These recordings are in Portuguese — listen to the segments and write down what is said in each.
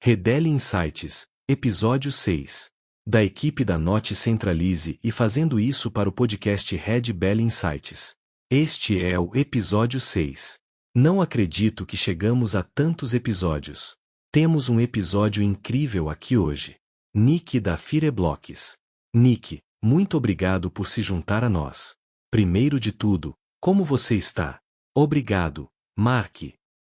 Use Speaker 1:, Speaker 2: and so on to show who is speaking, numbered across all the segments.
Speaker 1: Redelle Insights, Episódio 6. Da equipe da Note Centralize e fazendo isso para o podcast Redelle Insights. Este é o episódio 6. Não acredito que chegamos a tantos episódios. Temos um episódio incrível aqui hoje. Nick da Fireblocks. Nick, muito obrigado por se juntar a nós. Primeiro de tudo, como você está? Obrigado, Mark.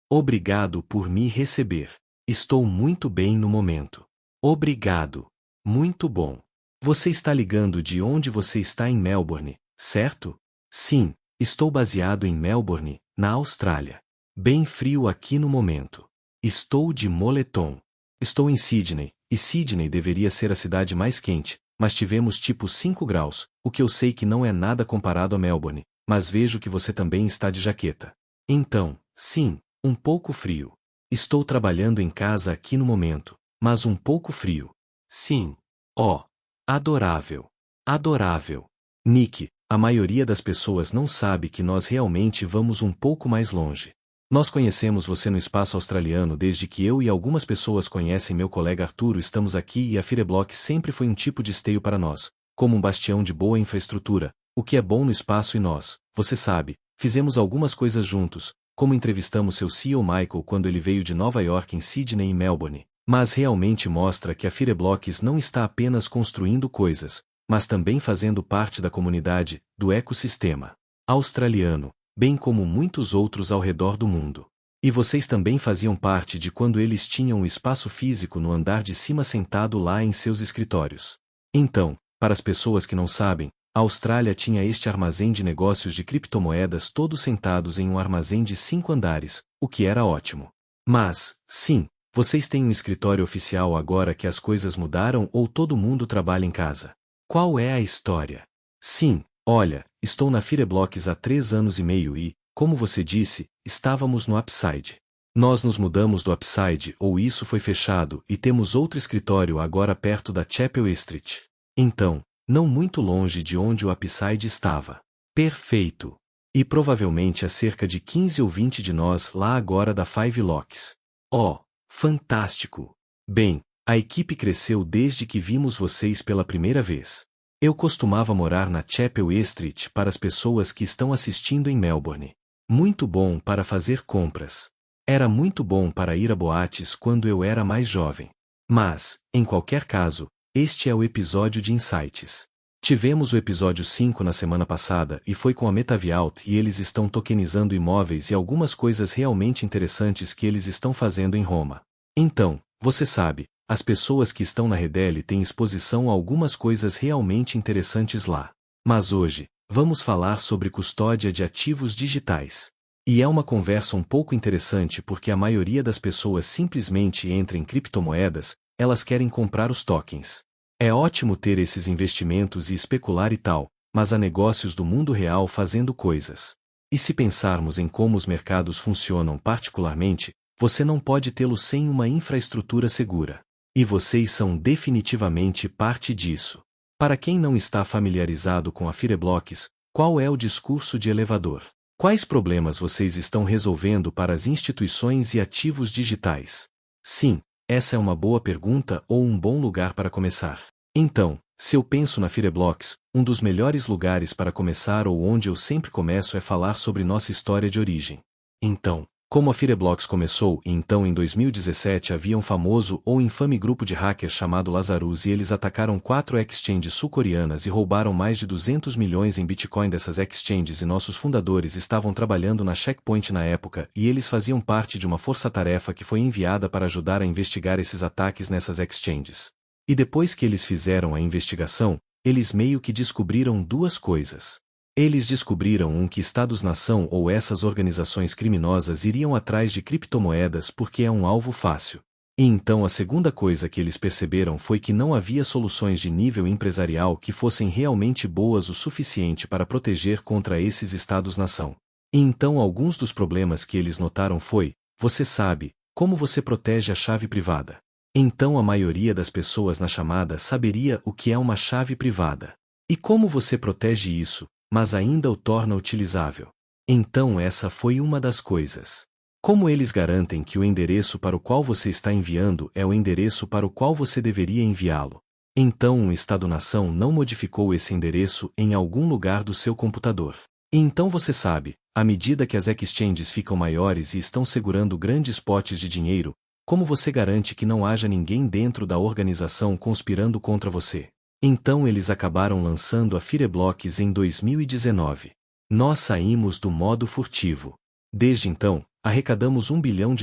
Speaker 1: Obrigado por me receber. Estou muito bem no momento. Obrigado. Muito bom. Você está ligando de onde você está em Melbourne, certo? Sim, estou baseado em Melbourne, na Austrália. Bem frio aqui no momento. Estou de moletom. Estou em Sydney, e Sydney deveria ser a cidade mais quente, mas tivemos tipo 5 graus, o que eu sei que não é nada comparado a Melbourne, mas vejo que você também está de jaqueta. Então, sim, um pouco frio. Estou trabalhando em casa aqui no momento, mas um pouco frio. Sim. Oh, adorável. Adorável. Nick, a maioria das pessoas não sabe que nós realmente vamos um pouco mais longe. Nós conhecemos você no espaço australiano desde que eu e algumas pessoas conhecem meu colega Arturo estamos aqui e a Fireblocks sempre foi um tipo de esteio para nós, como um bastião de boa infraestrutura, o que é bom no espaço e nós, você sabe, fizemos algumas coisas juntos, como entrevistamos seu CEO Michael quando ele veio de Nova York em Sydney e Melbourne, mas realmente mostra que a Fireblocks não está apenas construindo coisas, mas também fazendo parte da comunidade, do ecossistema australiano, bem como muitos outros ao redor do mundo. E vocês também faziam parte de quando eles tinham um espaço físico no andar de cima sentado lá em seus escritórios. Então, para as pessoas que não sabem, a Austrália tinha este armazém de negócios de criptomoedas todos sentados em um armazém de 5 andares, o que era ótimo. Mas, sim, vocês têm um escritório oficial agora que as coisas mudaram ou todo mundo trabalha em casa? Qual é a história? Sim, olha, estou na Fireblocks há 3 anos e meio e, como você disse, estávamos no Upside. Nós nos mudamos do Upside ou isso foi fechado e temos outro escritório agora perto da Chapel Street. Então, não muito longe de onde o Upside estava. Perfeito. E provavelmente há cerca de 15 ou 20 de nós lá agora da Five Locks. Oh, fantástico. Bem, a equipe cresceu desde que vimos vocês pela primeira vez. Eu costumava morar na Chapel Street para as pessoas que estão assistindo em Melbourne. Muito bom para fazer compras. Era muito bom para ir a boates quando eu era mais jovem. Mas, em qualquer caso, este é o episódio de Insights. Tivemos o episódio 5 na semana passada e foi com a Metavialt e eles estão tokenizando imóveis e algumas coisas realmente interessantes que eles estão fazendo em Roma. Então, você sabe, as pessoas que estão na Redelle têm exposição a algumas coisas realmente interessantes lá. Mas hoje, vamos falar sobre custódia de ativos digitais. E é uma conversa um pouco interessante porque a maioria das pessoas simplesmente entra em criptomoedas, elas querem comprar os tokens. É ótimo ter esses investimentos e especular e tal, mas há negócios do mundo real fazendo coisas. E se pensarmos em como os mercados funcionam particularmente, você não pode tê-los sem uma infraestrutura segura. E vocês são definitivamente parte disso. Para quem não está familiarizado com a Fireblocks, qual é o discurso de elevador? Quais problemas vocês estão resolvendo para as instituições e ativos digitais? Sim, essa é uma boa pergunta ou um bom lugar para começar. Então, se eu penso na Fireblocks, um dos melhores lugares para começar ou onde eu sempre começo é falar sobre nossa história de origem. Então, como a Fireblocks começou e então em 2017 havia um famoso ou infame grupo de hackers chamado Lazarus e eles atacaram 4 exchanges sul-coreanas e roubaram mais de 200 milhões em Bitcoin dessas exchanges e nossos fundadores estavam trabalhando na Checkpoint na época e eles faziam parte de uma força-tarefa que foi enviada para ajudar a investigar esses ataques nessas exchanges. E depois que eles fizeram a investigação, eles meio que descobriram 2 coisas. Eles descobriram que Estados-nação ou essas organizações criminosas iriam atrás de criptomoedas porque é um alvo fácil. E então a segunda coisa que eles perceberam foi que não havia soluções de nível empresarial que fossem realmente boas o suficiente para proteger contra esses Estados-nação. E então alguns dos problemas que eles notaram foi, você sabe, como você protege a chave privada. Então a maioria das pessoas na chamada saberia o que é uma chave privada. E como você protege isso, mas ainda o torna utilizável. Então essa foi uma das coisas. Como eles garantem que o endereço para o qual você está enviando é o endereço para o qual você deveria enviá-lo? Então um Estado-nação não modificou esse endereço em algum lugar do seu computador. E então você sabe, à medida que as exchanges ficam maiores e estão segurando grandes potes de dinheiro, como você garante que não haja ninguém dentro da organização conspirando contra você? Então eles acabaram lançando a Fireblocks em 2019. Nós saímos do modo furtivo. Desde então, arrecadamos US$ 1 bilhão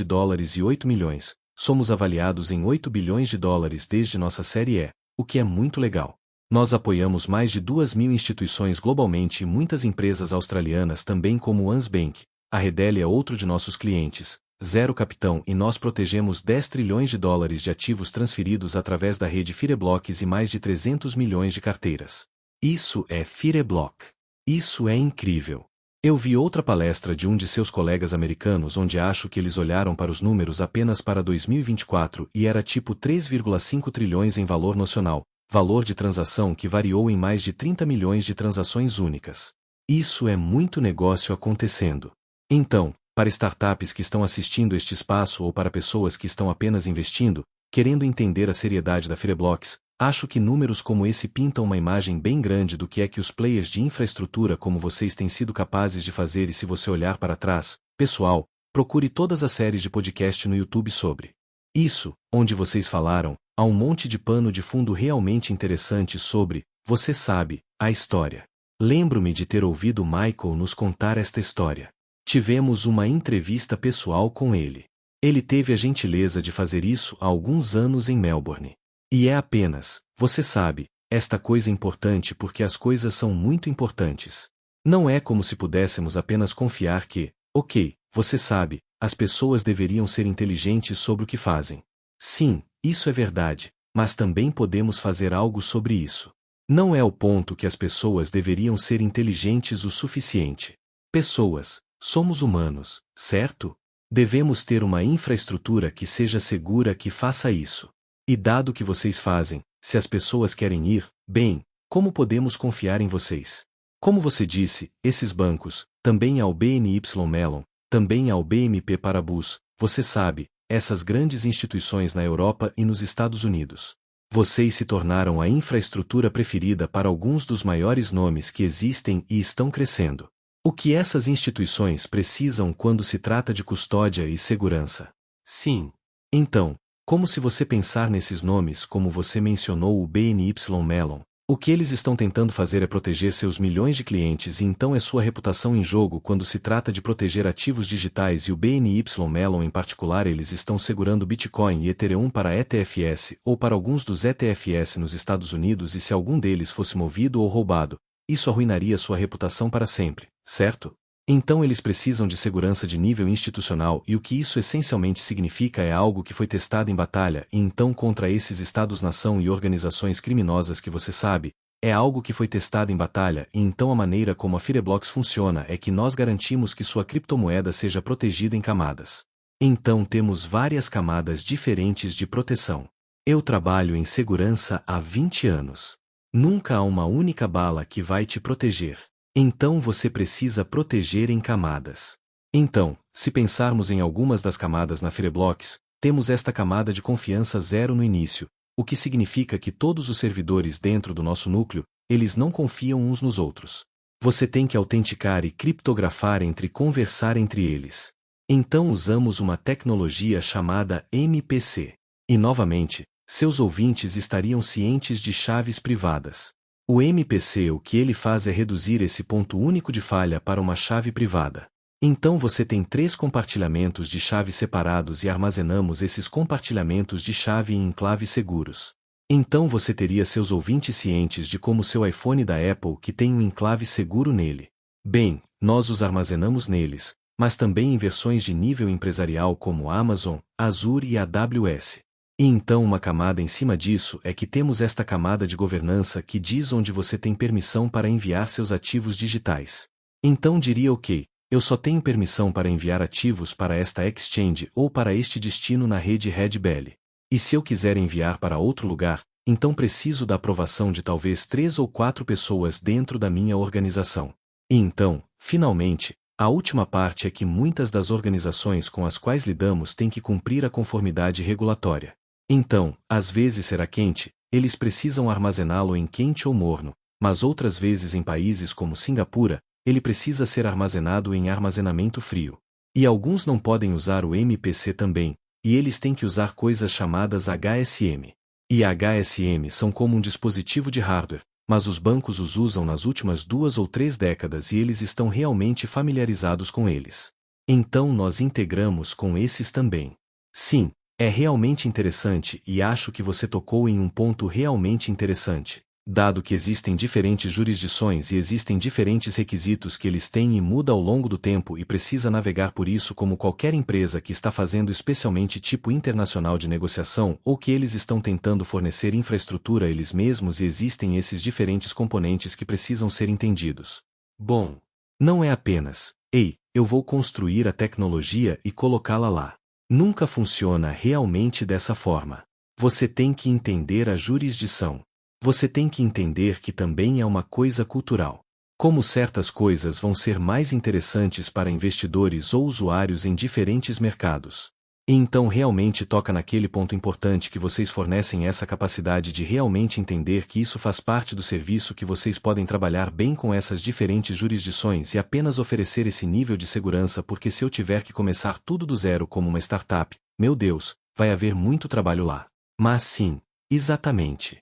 Speaker 1: e 8 milhões, somos avaliados em US$ 8 bilhões desde nossa série E, o que é muito legal. Nós apoiamos mais de 2.000 instituições globalmente e muitas empresas australianas também como o Bank. A Redele é outro de nossos clientes, Zero Capitão, e nós protegemos US$ 10 trilhões de ativos transferidos através da rede Fireblocks e mais de 300 milhões de carteiras. Isso é Fireblock. Isso é incrível. Eu vi outra palestra de um de seus colegas americanos onde acho que eles olharam para os números apenas para 2024 e era tipo 3,5 trilhões em valor nocional, valor de transação que variou em mais de 30 milhões de transações únicas. Isso é muito negócio acontecendo. Então, para startups que estão assistindo este espaço ou para pessoas que estão apenas investindo, querendo entender a seriedade da Fireblocks, acho que números como esse pintam uma imagem bem grande do que é que os players de infraestrutura como vocês têm sido capazes de fazer e se você olhar para trás, pessoal, procure todas as séries de podcast no YouTube sobre isso, onde vocês falaram, há um monte de pano de fundo realmente interessante sobre, você sabe, a história. Lembro-me de ter ouvido Michael nos contar esta história. Tivemos uma entrevista pessoal com ele. Ele teve a gentileza de fazer isso há alguns anos em Melbourne. E é apenas, você sabe, esta coisa importante porque as coisas são muito importantes. Não é como se pudéssemos apenas confiar que, ok, você sabe, as pessoas deveriam ser inteligentes sobre o que fazem. Sim, isso é verdade, mas também podemos fazer algo sobre isso. Não é o ponto que as pessoas deveriam ser inteligentes o suficiente. Pessoas, somos humanos, certo? Devemos ter uma infraestrutura que seja segura que faça isso. E dado que vocês fazem, se as pessoas querem ir, bem, como podemos confiar em vocês? Como você disse, esses bancos, também ao BNY Mellon, também ao BNP Paribas, você sabe, essas grandes instituições na Europa e nos Estados Unidos. Vocês se tornaram a infraestrutura preferida para alguns dos maiores nomes que existem e estão crescendo. O que essas instituições precisam quando se trata de custódia e segurança? Sim. Então, como se você pensar nesses nomes como você mencionou o BNY Mellon, o que eles estão tentando fazer é proteger seus milhões de clientes e então é sua reputação em jogo quando se trata de proteger ativos digitais e o BNY Mellon em particular eles estão segurando Bitcoin e Ethereum para ETFs ou para alguns dos ETFs nos Estados Unidos e se algum deles fosse movido ou roubado, isso arruinaria sua reputação para sempre, certo? Então eles precisam de segurança de nível institucional e o que isso essencialmente significa é algo que foi testado em batalha e então contra esses estados-nação e organizações criminosas que você sabe, é algo que foi testado em batalha e então a maneira como a Fireblocks funciona é que nós garantimos que sua criptomoeda seja protegida em camadas. Então temos várias camadas diferentes de proteção. Eu trabalho em segurança há 20 anos. Nunca há uma única bala que vai te proteger. Então você precisa proteger em camadas. Então, se pensarmos em algumas das camadas na Fireblocks, temos esta camada de confiança zero no início, o que significa que todos os servidores dentro do nosso núcleo, eles não confiam uns nos outros. Você tem que autenticar e criptografar entre conversar entre eles. Então usamos uma tecnologia chamada MPC. E novamente, seus ouvintes estariam cientes de chaves privadas. O MPC o que ele faz é reduzir esse ponto único de falha para uma chave privada. Então você tem 3 compartilhamentos de chave separados e armazenamos esses compartilhamentos de chave em enclaves seguros. Então você teria seus ouvintes cientes de como seu iPhone da Apple que tem um enclave seguro nele. Bem, nós os armazenamos neles, mas também em versões de nível empresarial como Amazon, Azure e AWS. E então uma camada em cima disso é que temos esta camada de governança que diz onde você tem permissão para enviar seus ativos digitais. Então diria ok, eu só tenho permissão para enviar ativos para esta exchange ou para este destino na rede Red Bell. E se eu quiser enviar para outro lugar, então preciso da aprovação de talvez 3 ou 4 pessoas dentro da minha organização. E então, finalmente, A última parte é que muitas das organizações com as quais lidamos têm que cumprir a conformidade regulatória. Então, às vezes será quente, eles precisam armazená-lo em quente ou morno, mas outras vezes em países como Singapura, ele precisa ser armazenado em armazenamento frio. E alguns não podem usar o MPC também, e eles têm que usar coisas chamadas HSM. E HSM são como um dispositivo de hardware, mas os bancos os usam nas últimas 2 ou 3 décadas e eles estão realmente familiarizados com eles. Então nós integramos com esses também. Sim, é realmente interessante e acho que você tocou em um ponto realmente interessante. Dado que existem diferentes jurisdições e existem diferentes requisitos que eles têm e muda ao longo do tempo e precisa navegar por isso como qualquer empresa que está fazendo especialmente tipo internacional de negociação ou que eles estão tentando fornecer infraestrutura a eles mesmos e existem esses diferentes componentes que precisam ser entendidos. Bom, não é apenas, ei, eu vou construir a tecnologia e colocá-la lá. Nunca funciona realmente dessa forma. Você tem que entender a jurisdição. Você tem que entender que também é uma coisa cultural. Como certas coisas vão ser mais interessantes para investidores ou usuários em diferentes mercados. E então realmente toca naquele ponto importante que vocês fornecem essa capacidade de realmente entender que isso faz parte do serviço que vocês podem trabalhar bem com essas diferentes jurisdições e apenas oferecer esse nível de segurança porque se eu tiver que começar tudo do zero como uma startup, meu Deus, vai haver muito trabalho lá. Mas sim, exatamente.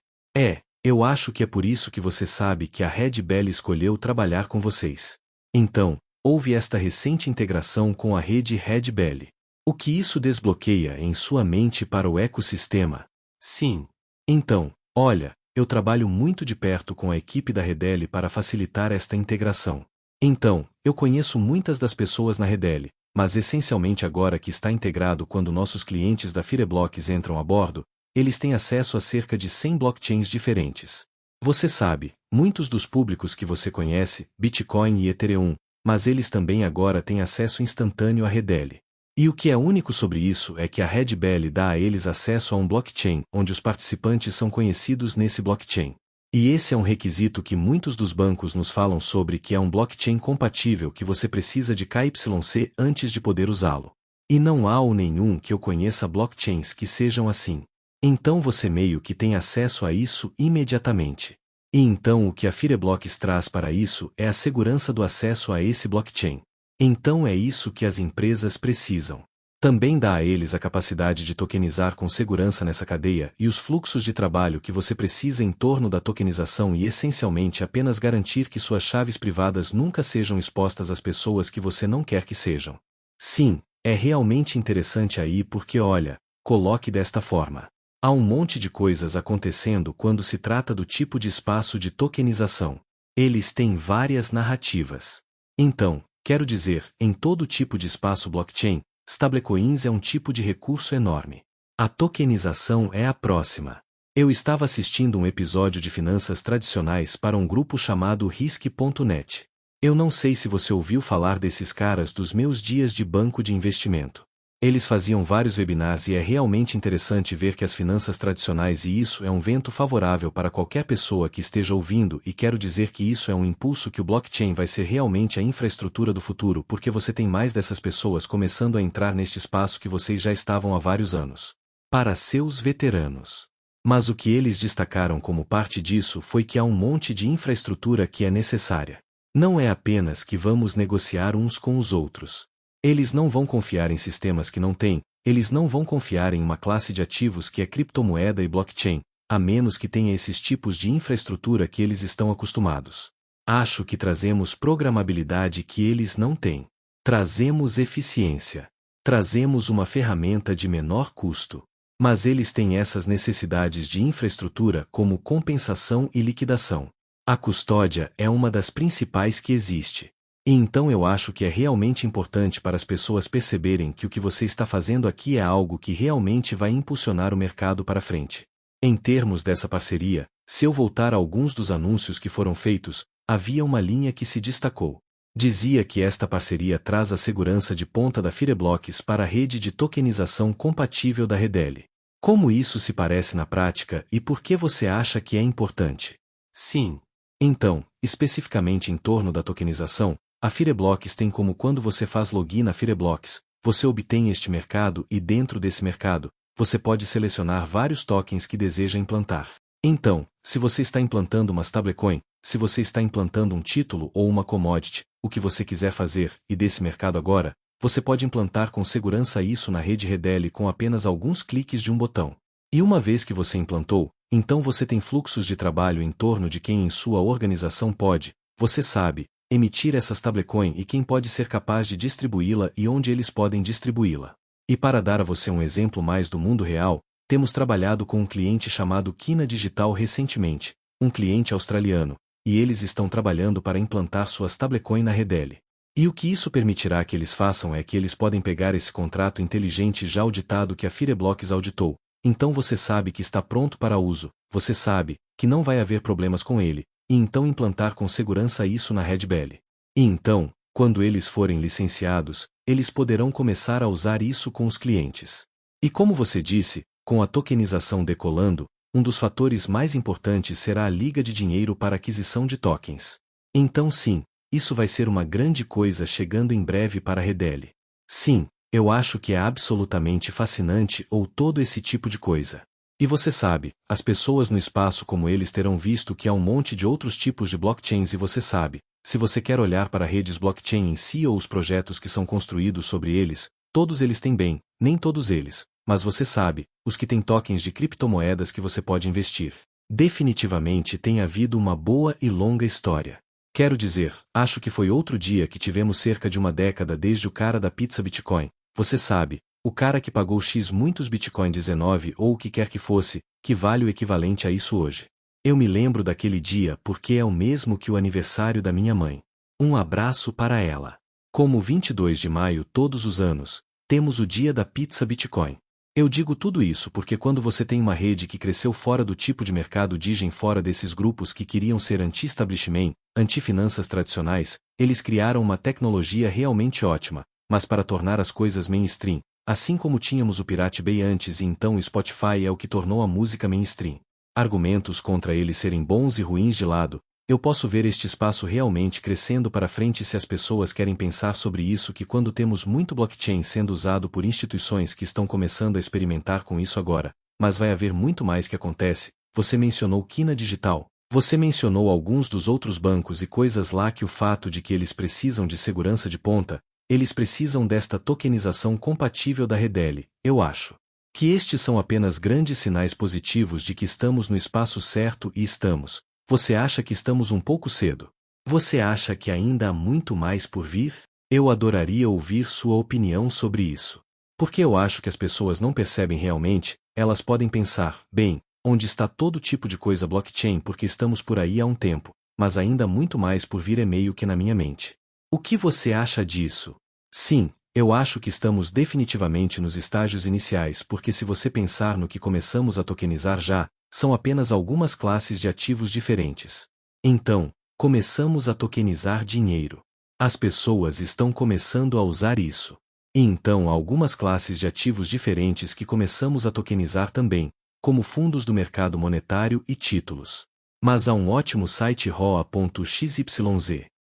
Speaker 1: Eu acho que é por isso que você sabe que a Red Bell escolheu trabalhar com vocês. Então, houve esta recente integração com a rede Red Bell. O que isso desbloqueia em sua mente para o ecossistema? Sim. Então, olha, eu trabalho muito de perto com a equipe da Redel para facilitar esta integração. Então, eu conheço muitas das pessoas na Redel, mas essencialmente agora que está integrado quando nossos clientes da Fireblocks entram a bordo, eles têm acesso a cerca de 100 blockchains diferentes. Você sabe, muitos dos públicos que você conhece, Bitcoin e Ethereum, mas eles também agora têm acesso instantâneo à Redel. E o que é único sobre isso é que a Red Bell dá a eles acesso a um blockchain, onde os participantes são conhecidos nesse blockchain. E esse é um requisito que muitos dos bancos nos falam sobre que é um blockchain compatível que você precisa de KYC antes de poder usá-lo. E não há ou nenhum que eu conheça blockchains que sejam assim. Então você meio que tem acesso a isso imediatamente. E então o que a Fireblocks traz para isso é a segurança do acesso a esse blockchain. Então é isso que as empresas precisam. Também dá a eles a capacidade de tokenizar com segurança nessa cadeia e os fluxos de trabalho que você precisa em torno da tokenização e essencialmente apenas garantir que suas chaves privadas nunca sejam expostas às pessoas que você não quer que sejam. Sim, é realmente interessante aí porque olha, coloque desta forma. Há um monte de coisas acontecendo quando se trata do tipo de espaço de tokenização. Eles têm várias narrativas. Então, quero dizer, em todo tipo de espaço blockchain, stablecoins é um tipo de recurso enorme. A tokenização é a próxima. Eu estava assistindo um episódio de finanças tradicionais para um grupo chamado Risk.net. Eu não sei se você ouviu falar desses caras dos meus dias de banco de investimento. Eles faziam vários webinars e é realmente interessante ver que as finanças tradicionais e isso é um vento favorável para qualquer pessoa que esteja ouvindo e quero dizer que isso é um impulso que o blockchain vai ser realmente a infraestrutura do futuro porque você tem mais dessas pessoas começando a entrar neste espaço que vocês já estavam há vários anos. Para seus veteranos. Mas o que eles destacaram como parte disso foi que há um monte de infraestrutura que é necessária. Não é apenas que vamos negociar uns com os outros. Eles não vão confiar em sistemas que não têm, eles não vão confiar em uma classe de ativos que é criptomoeda e blockchain, a menos que tenha esses tipos de infraestrutura que eles estão acostumados. Acho que trazemos programabilidade que eles não têm. Trazemos eficiência. Trazemos uma ferramenta de menor custo. Mas eles têm essas necessidades de infraestrutura como compensação e liquidação. A custódia é uma das principais que existe. E então eu acho que é realmente importante para as pessoas perceberem que o que você está fazendo aqui é algo que realmente vai impulsionar o mercado para frente. Em termos dessa parceria, se eu voltar a alguns dos anúncios que foram feitos, havia uma linha que se destacou. Dizia que esta parceria traz a segurança de ponta da Fireblocks para a rede de tokenização compatível da Redel. Como isso se parece na prática e por que você acha que é importante? Sim. Então, especificamente em torno da tokenização, A Fireblocks tem como quando você faz login na Fireblocks, você obtém este mercado e dentro desse mercado, você pode selecionar vários tokens que deseja implantar. Então, se você está implantando uma stablecoin, se você está implantando um título ou uma commodity, o que você quiser fazer, e desse mercado agora, você pode implantar com segurança isso na rede Redeli com apenas alguns cliques de um botão. E uma vez que você implantou, então você tem fluxos de trabalho em torno de quem em sua organização pode, você sabe, emitir essa stablecoin e quem pode ser capaz de distribuí-la e onde eles podem distribuí-la. E para dar a você um exemplo mais do mundo real, temos trabalhado com um cliente chamado Kina Digital recentemente, um cliente australiano, e eles estão trabalhando para implantar sua stablecoin na Redeli. E o que isso permitirá que eles façam é que eles podem pegar esse contrato inteligente já auditado que a Fireblocks auditou, então você sabe que está pronto para uso, você sabe que não vai haver problemas com ele, e então implantar com segurança isso na Redbelly. E então, quando eles forem licenciados, eles poderão começar a usar isso com os clientes. E como você disse, com a tokenização decolando, um dos fatores mais importantes será a liga de dinheiro para aquisição de tokens. Então sim, isso vai ser uma grande coisa chegando em breve para a Redeli. Sim, eu acho que é absolutamente fascinante ou todo esse tipo de coisa. E você sabe, as pessoas no espaço como eles terão visto que há um monte de outros tipos de blockchains e você sabe, se você quer olhar para redes blockchain em si ou os projetos que são construídos sobre eles, todos eles têm bem, nem todos eles, mas você sabe, os que têm tokens de criptomoedas que você pode investir. Definitivamente tem havido uma boa e longa história. Quero dizer, acho que foi outro dia que tivemos cerca de uma década desde o cara da pizza Bitcoin, você sabe, o cara que pagou X muitos Bitcoin 19 ou o que quer que fosse, que vale o equivalente a isso hoje. Eu me lembro daquele dia porque é o mesmo que o aniversário da minha mãe. Um abraço para ela. Como 22 de maio todos os anos, temos o dia da pizza Bitcoin. Eu digo tudo isso porque quando você tem uma rede que cresceu fora do tipo de mercado digem fora desses grupos que queriam ser anti-establishment, anti-finanças tradicionais, eles criaram uma tecnologia realmente ótima, mas para tornar as coisas mainstream, assim como tínhamos o Pirate Bay antes e então o Spotify é o que tornou a música mainstream. Argumentos contra eles serem bons e ruins de lado, eu posso ver este espaço realmente crescendo para frente se as pessoas querem pensar sobre isso que quando temos muito blockchain sendo usado por instituições que estão começando a experimentar com isso agora, mas vai haver muito mais que acontece, você mencionou Kina Digital, você mencionou alguns dos outros bancos e coisas lá que o fato de que eles precisam de segurança de ponta, eles precisam desta tokenização compatível da Redeli, eu acho. Que estes são apenas grandes sinais positivos de que estamos no espaço certo e estamos. Você acha que estamos um pouco cedo? Você acha que ainda há muito mais por vir? Eu adoraria ouvir sua opinião sobre isso. Porque eu acho que as pessoas não percebem realmente, elas podem pensar, bem, onde está todo tipo de coisa blockchain porque estamos por aí há um tempo, mas ainda há muito mais por vir é meio que na minha mente. O que você acha disso? Sim, eu acho que estamos definitivamente nos estágios iniciais porque se você pensar no que começamos a tokenizar já, são apenas algumas classes de ativos diferentes. Então, começamos a tokenizar dinheiro. As pessoas estão começando a usar isso. E então há algumas classes de ativos diferentes que começamos a tokenizar também, como fundos do mercado monetário e títulos. Mas há um ótimo site roa.xyz.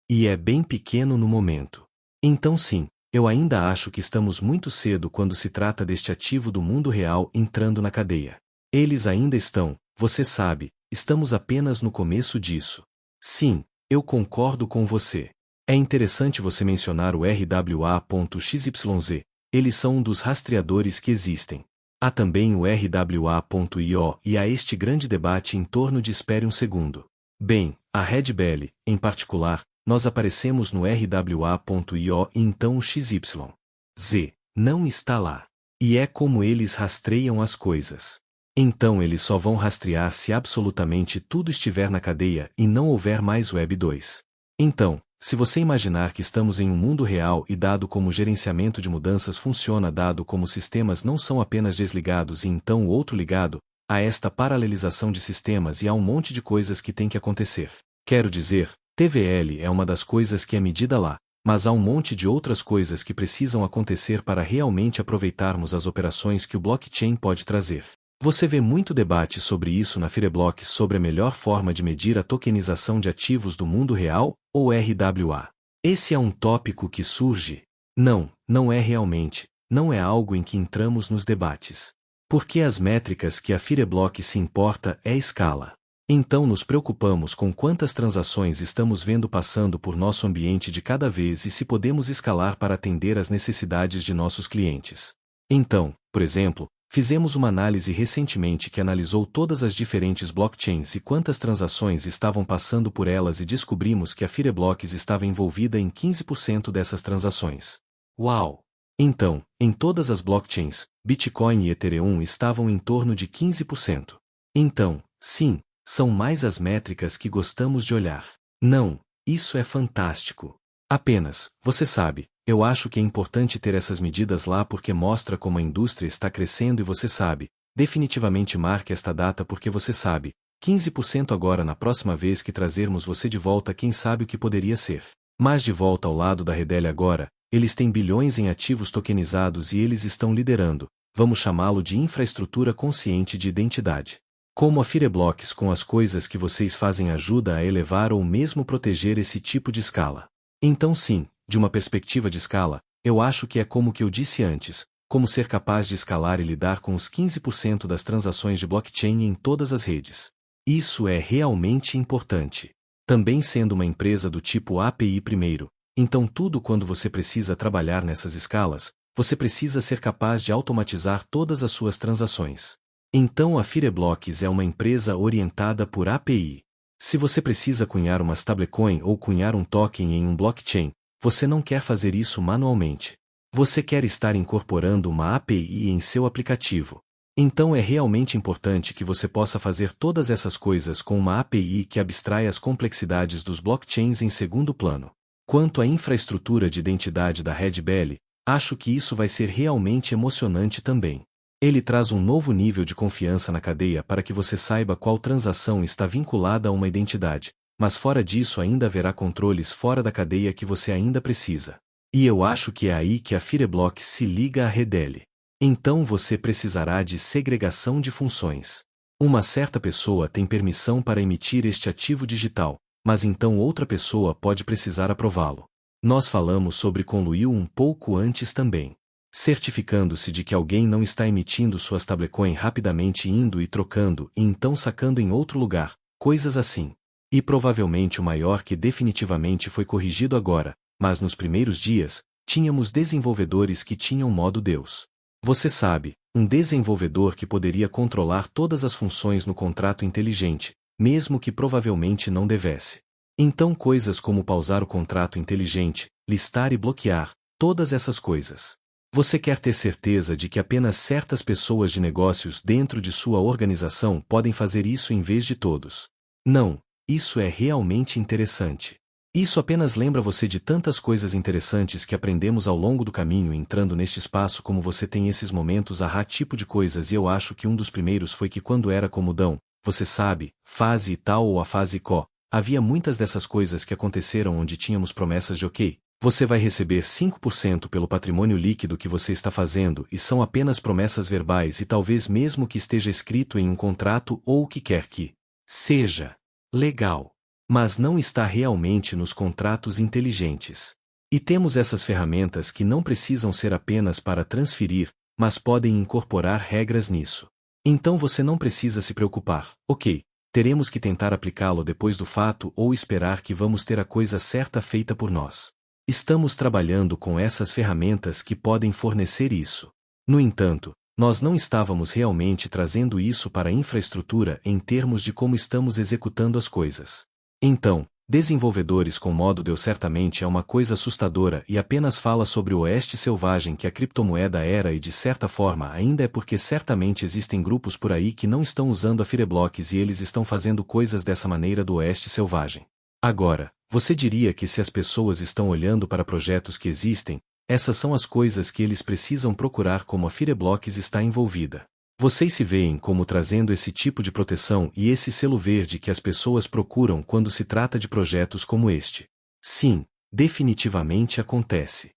Speaker 1: E é bem pequeno no momento. Então sim, eu ainda acho que estamos muito cedo quando se trata deste ativo do mundo real entrando na cadeia. Eles ainda estão, você sabe, estamos apenas no começo disso. Sim, eu concordo com você. É interessante você mencionar o RWA.xyz, eles são um dos rastreadores que existem. Há também o RWA.io e há este grande debate em torno de espere um segundo. Bem, a Redbelly, em particular, nós aparecemos no RWA.io e então o XYZ não está lá. E é como eles rastreiam as coisas. Então eles só vão rastrear se absolutamente tudo estiver na cadeia e não houver mais Web 2. Então, se você imaginar que estamos em um mundo real e dado como o gerenciamento de mudanças funciona dado como sistemas não são apenas desligados e então o outro ligado, há esta paralelização de sistemas e há um monte de coisas que tem que acontecer. Quero dizer, TVL é uma das coisas que é medida lá, mas há um monte de outras coisas que precisam acontecer para realmente aproveitarmos as operações que o blockchain pode trazer. Você vê muito debate sobre isso na Fireblocks sobre a melhor forma de medir a tokenização de ativos do mundo real, ou RWA. Esse é um tópico que surge? Não, não é realmente, não é algo em que entramos nos debates. Porque as métricas que a Fireblock se importa é escala. Então nos preocupamos com quantas transações estamos vendo passando por nosso ambiente de cada vez e se podemos escalar para atender às necessidades de nossos clientes. Então, por exemplo, fizemos uma análise recentemente que analisou todas as diferentes blockchains e quantas transações estavam passando por elas e descobrimos que a Fireblocks estava envolvida em 15% dessas transações. Uau! Então, em todas as blockchains, Bitcoin e Ethereum estavam em torno de 15%. Então, sim, são mais as métricas que gostamos de olhar. Não, isso é fantástico. Apenas, você sabe, eu acho que é importante ter essas medidas lá porque mostra como a indústria está crescendo e você sabe, definitivamente marque esta data porque você sabe, 15% agora na próxima vez que trazermos você de volta quem sabe o que poderia ser. Mas de volta ao lado da Redele agora, eles têm bilhões em ativos tokenizados e eles estão liderando, vamos chamá-lo de infraestrutura consciente de identidade. Como a Fireblocks com as coisas que vocês fazem ajuda a elevar ou mesmo proteger esse tipo de escala. Então sim, de uma perspectiva de escala, eu acho que é como que eu disse antes, como ser capaz de escalar e lidar com os 15% das transações de blockchain em todas as redes. Isso é realmente importante. Também sendo uma empresa do tipo API primeiro, então tudo quando você precisa trabalhar nessas escalas, você precisa ser capaz de automatizar todas as suas transações. Então a Fireblocks é uma empresa orientada por API. Se você precisa cunhar uma stablecoin ou cunhar um token em um blockchain, você não quer fazer isso manualmente. Você quer estar incorporando uma API em seu aplicativo. Então é realmente importante que você possa fazer todas essas coisas com uma API que abstrai as complexidades dos blockchains em segundo plano. Quanto à infraestrutura de identidade da Red Bell, acho que isso vai ser realmente emocionante também. Ele traz um novo nível de confiança na cadeia para que você saiba qual transação está vinculada a uma identidade, mas fora disso ainda haverá controles fora da cadeia que você ainda precisa. E eu acho que é aí que a Fireblocks se liga à Redele. Então você precisará de segregação de funções. Uma certa pessoa tem permissão para emitir este ativo digital, mas então outra pessoa pode precisar aprová-lo. Nós falamos sobre Conluio um pouco antes também. Certificando-se de que alguém não está emitindo sua stablecoin rapidamente indo e trocando e então sacando em outro lugar, coisas assim. E provavelmente o maior que definitivamente foi corrigido agora, mas nos primeiros dias, tínhamos desenvolvedores que tinham modo Deus. Você sabe, um desenvolvedor que poderia controlar todas as funções no contrato inteligente, mesmo que provavelmente não devesse. Então coisas como pausar o contrato inteligente, listar e bloquear, todas essas coisas. Você quer ter certeza de que apenas certas pessoas de negócios dentro de sua organização podem fazer isso em vez de todos. Não, isso é realmente interessante. Isso apenas lembra você de tantas coisas interessantes que aprendemos ao longo do caminho entrando neste espaço como você tem esses momentos tipo de coisas e eu acho que um dos primeiros foi que quando era comudão, você sabe, fase e tal ou a fase có, havia muitas dessas coisas que aconteceram onde tínhamos promessas de ok, você vai receber 5% pelo patrimônio líquido que você está fazendo e são apenas promessas verbais e talvez mesmo que esteja escrito em um contrato ou o que quer que seja. Legal. Mas não está realmente nos contratos inteligentes. E temos essas ferramentas que não precisam ser apenas para transferir, mas podem incorporar regras nisso. Então você não precisa se preocupar, ok, teremos que tentar aplicá-lo depois do fato ou esperar que vamos ter a coisa certa feita por nós. Estamos trabalhando com essas ferramentas que podem fornecer isso. No entanto, nós não estávamos realmente trazendo isso para a infraestrutura em termos de como estamos executando as coisas. Então, desenvolvedores com modo Deus certamente é uma coisa assustadora e apenas fala sobre o oeste selvagem que a criptomoeda era e de certa forma ainda é porque certamente existem grupos por aí que não estão usando a Fireblocks e eles estão fazendo coisas dessa maneira do oeste selvagem. Agora, você diria que se as pessoas estão olhando para projetos que existem, essas são as coisas que eles precisam procurar como a Fireblocks está envolvida. Vocês se veem como trazendo esse tipo de proteção e esse selo verde que as pessoas procuram quando se trata de projetos como este. Sim, definitivamente acontece.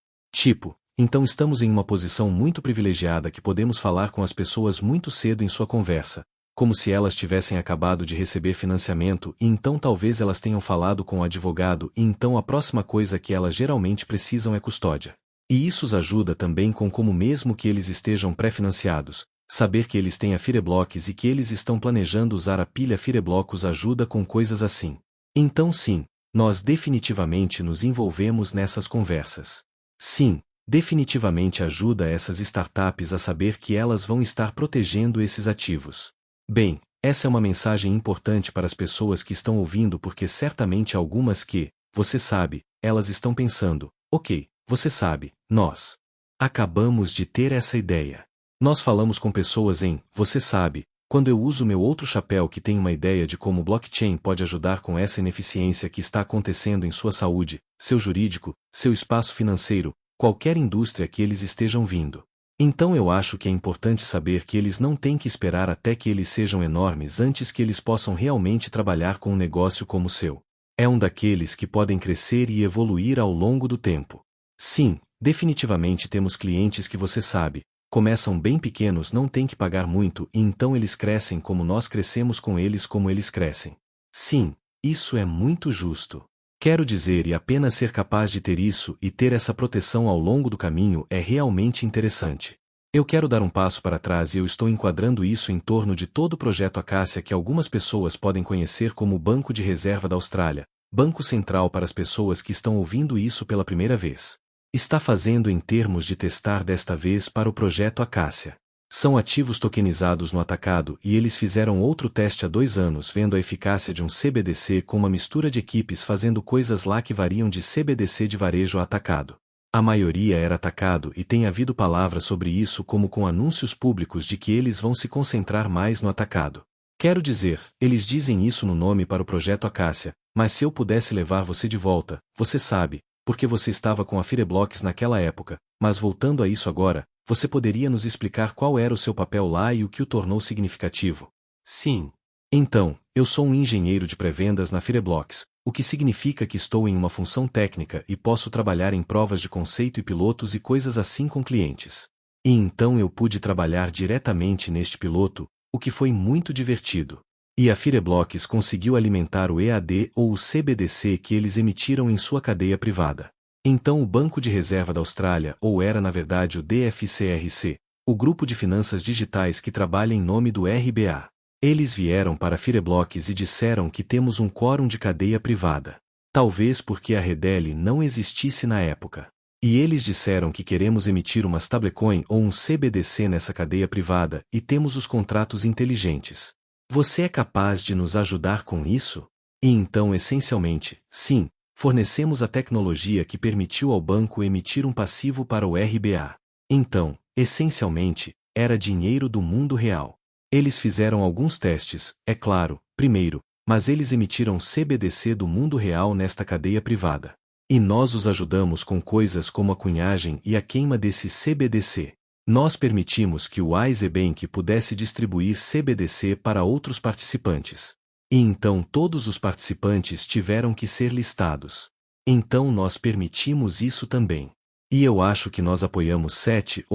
Speaker 1: Então estamos em uma posição muito privilegiada que podemos falar com as pessoas muito cedo em sua conversa, como se elas tivessem acabado de receber financiamento e então talvez elas tenham falado com o advogado e então a próxima coisa que elas geralmente precisam é custódia. E isso os ajuda também com como mesmo que eles estejam pré-financiados, saber que eles têm a Fireblocks e que eles estão planejando usar a pilha Fireblocks ajuda com coisas assim. Então sim, nós definitivamente nos envolvemos nessas conversas. Sim, definitivamente ajuda essas startups a saber que elas vão estar protegendo esses ativos. Bem, essa é uma mensagem importante para as pessoas que estão ouvindo porque certamente algumas que, você sabe, elas estão pensando, ok, você sabe, nós acabamos de ter essa ideia. Nós falamos com pessoas em, você sabe, quando eu uso meu outro chapéu que tem uma ideia de como o blockchain pode ajudar com essa ineficiência que está acontecendo em sua saúde, seu jurídico, seu espaço financeiro, qualquer indústria que eles estejam vindo. Então eu acho que é importante saber que eles não têm que esperar até que eles sejam enormes antes que eles possam realmente trabalhar com um negócio como o seu. É um daqueles que podem crescer e evoluir ao longo do tempo. Sim, definitivamente temos clientes que você sabe, começam bem pequenos, não têm que pagar muito e então eles crescem como nós crescemos com eles como eles crescem. Sim, isso é muito justo. Quero dizer, e apenas ser capaz de ter isso e ter essa proteção ao longo do caminho é realmente interessante. Eu quero dar um passo para trás e eu estou enquadrando isso em torno de todo o projeto Acácia que algumas pessoas podem conhecer como o Banco de Reserva da Austrália, Banco Central para as pessoas que estão ouvindo isso pela primeira vez. Está fazendo em termos de testar desta vez para o projeto Acácia. São ativos tokenizados no atacado e eles fizeram outro teste há 2 anos vendo a eficácia de um CBDC com uma mistura de equipes fazendo coisas lá que variam de CBDC de varejo a atacado. A maioria era atacado e tem havido palavras sobre isso como com anúncios públicos de que eles vão se concentrar mais no atacado. Quero dizer, eles dizem isso no nome para o projeto Acácia, mas se eu pudesse levar você de volta, você sabe, porque você estava com a Fireblocks naquela época, mas voltando a isso agora, você poderia nos explicar qual era o seu papel lá e o que o tornou significativo? Sim. Então, eu sou um engenheiro de pré-vendas na Fireblocks, o que significa que estou em uma função técnica e posso trabalhar em provas de conceito e pilotos e coisas assim com clientes. E então eu pude trabalhar diretamente neste piloto, o que foi muito divertido. E a Fireblocks conseguiu alimentar o EAD ou o CBDC que eles emitiram em sua cadeia privada. Então o Banco de Reserva da Austrália, ou era na verdade o DFCRC, o grupo de finanças digitais que trabalha em nome do RBA. Eles vieram para a Fireblocks e disseram que temos um quórum de cadeia privada. Talvez porque a Redele não existisse na época. E eles disseram que queremos emitir uma stablecoin ou um CBDC nessa cadeia privada e temos os contratos inteligentes. Você é capaz de nos ajudar com isso? E então essencialmente, sim, fornecemos a tecnologia que permitiu ao banco emitir um passivo para o RBA. Então, essencialmente, era dinheiro do mundo real. Eles fizeram alguns testes, é claro, primeiro, mas eles emitiram CBDC do mundo real nesta cadeia privada. E nós os ajudamos com coisas como a cunhagem e a queima desse CBDC. Nós permitimos que o Wise Bank pudesse distribuir CBDC para outros participantes. E então todos os participantes tiveram que ser listados. Então nós permitimos isso também. E eu acho que nós apoiamos 7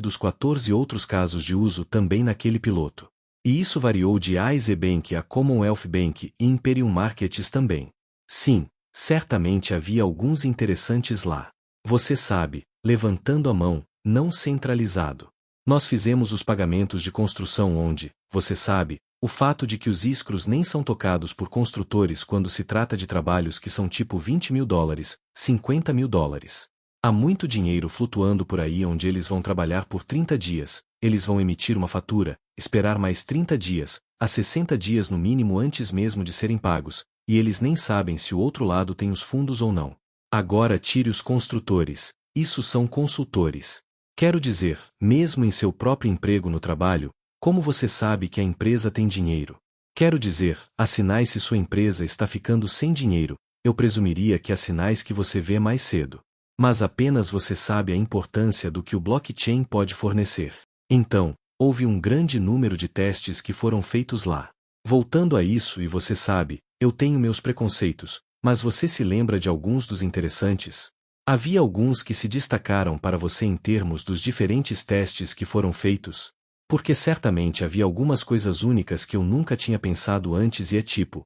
Speaker 1: dos 14 outros casos de uso também naquele piloto. E isso variou de Wise Bank a Commonwealth Bank e Imperium Markets também. Sim, certamente havia alguns interessantes lá. Você sabe, levantando a mão, não centralizado. Nós fizemos os pagamentos de construção onde, você sabe, o fato de que os escros nem são tocados por construtores quando se trata de trabalhos que são tipo $20 mil, $50 mil. Há muito dinheiro flutuando por aí onde eles vão trabalhar por 30 dias, eles vão emitir uma fatura, esperar mais 30 dias, a 60 dias no mínimo antes mesmo de serem pagos, e eles nem sabem se o outro lado tem os fundos ou não. Agora tire os construtores, isso são consultores. Quero dizer, mesmo em seu próprio emprego no trabalho, como você sabe que a empresa tem dinheiro? Quero dizer, há sinais se sua empresa está ficando sem dinheiro, eu presumiria que há sinais que você vê mais cedo. Mas apenas você sabe a importância do que o blockchain pode fornecer. Então, houve um grande número de testes que foram feitos lá. Voltando a isso e você sabe, eu tenho meus preconceitos, mas você se lembra de alguns dos interessantes? Havia alguns que se destacaram para você em termos dos diferentes testes que foram feitos? Porque certamente havia algumas coisas únicas que eu nunca tinha pensado antes e é tipo,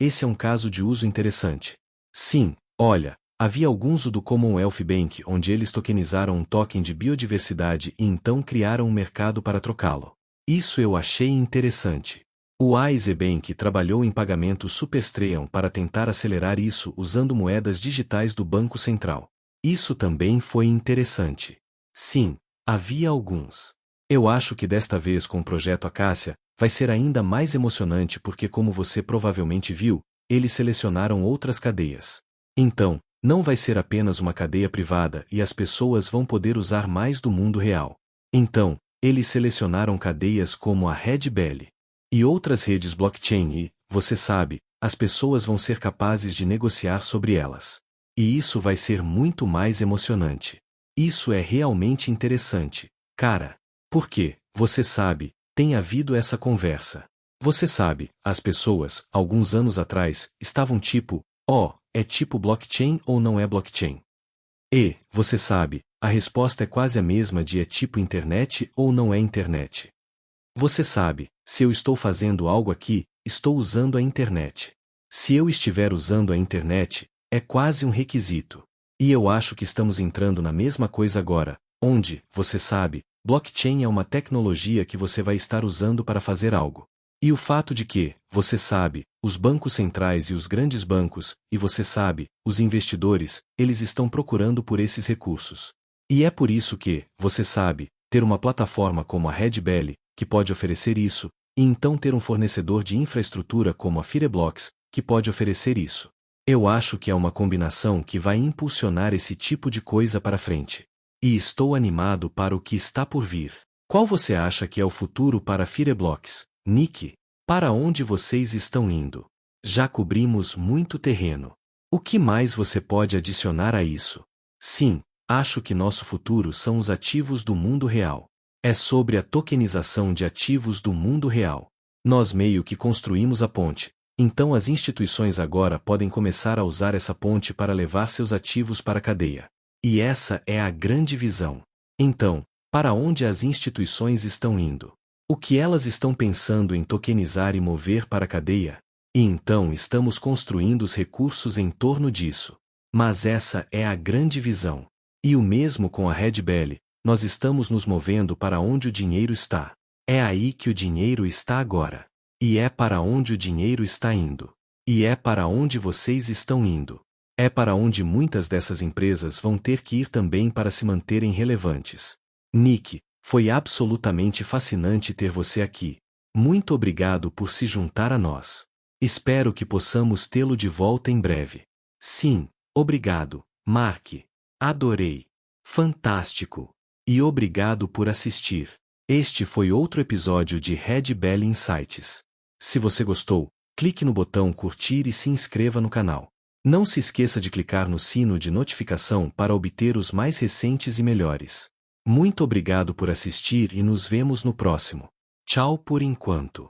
Speaker 1: esse é um caso de uso interessante. Sim, olha, havia alguns do Commonwealth Bank onde eles tokenizaram um token de biodiversidade e então criaram um mercado para trocá-lo. Isso eu achei interessante. O AIZ Bank trabalhou em pagamento Superstream para tentar acelerar isso usando moedas digitais do Banco Central. Isso também foi interessante. Sim, havia alguns. Eu acho que desta vez com o projeto Acácia, vai ser ainda mais emocionante porque como você provavelmente viu, eles selecionaram outras cadeias. Então, não vai ser apenas uma cadeia privada e as pessoas vão poder usar mais do mundo real. Então, eles selecionaram cadeias como a Red Belly e outras redes blockchain e, você sabe, as pessoas vão ser capazes de negociar sobre elas. E isso vai ser muito mais emocionante. Isso é realmente interessante, cara. Porque, você sabe, tem havido essa conversa. Você sabe, as pessoas, alguns anos atrás, estavam tipo, é tipo blockchain ou não é blockchain? E, você sabe, a resposta é quase a mesma de é tipo internet ou não é internet. Você sabe, se eu estou fazendo algo aqui, estou usando a internet. Se eu estiver usando a internet, é quase um requisito. E eu acho que estamos entrando na mesma coisa agora, onde, você sabe, blockchain é uma tecnologia que você vai estar usando para fazer algo. E o fato de que, você sabe, os bancos centrais e os grandes bancos, e você sabe, os investidores, eles estão procurando por esses recursos. E é por isso que, você sabe, ter uma plataforma como a Red Belly, que pode oferecer isso, e então ter um fornecedor de infraestrutura como a Fireblocks, que pode oferecer isso. Eu acho que é uma combinação que vai impulsionar esse tipo de coisa para frente. E estou animado para o que está por vir. Qual você acha que é o futuro para Fireblocks, Nick? Para onde vocês estão indo? Já cobrimos muito terreno. O que mais você pode adicionar a isso? Sim, acho que nosso futuro são os ativos do mundo real. É sobre a tokenização de ativos do mundo real. Nós meio que construímos a ponte, então as instituições agora podem começar a usar essa ponte para levar seus ativos para a cadeia. E essa é a grande visão. Então, para onde as instituições estão indo? O que elas estão pensando em tokenizar e mover para a cadeia? E então estamos construindo os recursos em torno disso. Mas essa é a grande visão. E o mesmo com a Red Belly, nós estamos nos movendo para onde o dinheiro está. É aí que o dinheiro está agora. E é para onde o dinheiro está indo. E é para onde vocês estão indo. É para onde muitas dessas empresas vão ter que ir também para se manterem relevantes. Nick, foi absolutamente fascinante ter você aqui. Muito obrigado por se juntar a nós. Espero que possamos tê-lo de volta em breve. Sim, obrigado, Mark. Adorei. Fantástico. E obrigado por assistir. Este foi outro episódio de Red Belly Insights. Se você gostou, clique no botão curtir e se inscreva no canal. Não se esqueça de clicar no sino de notificação para obter os mais recentes e melhores. Muito obrigado por assistir e nos vemos no próximo. Tchau por enquanto.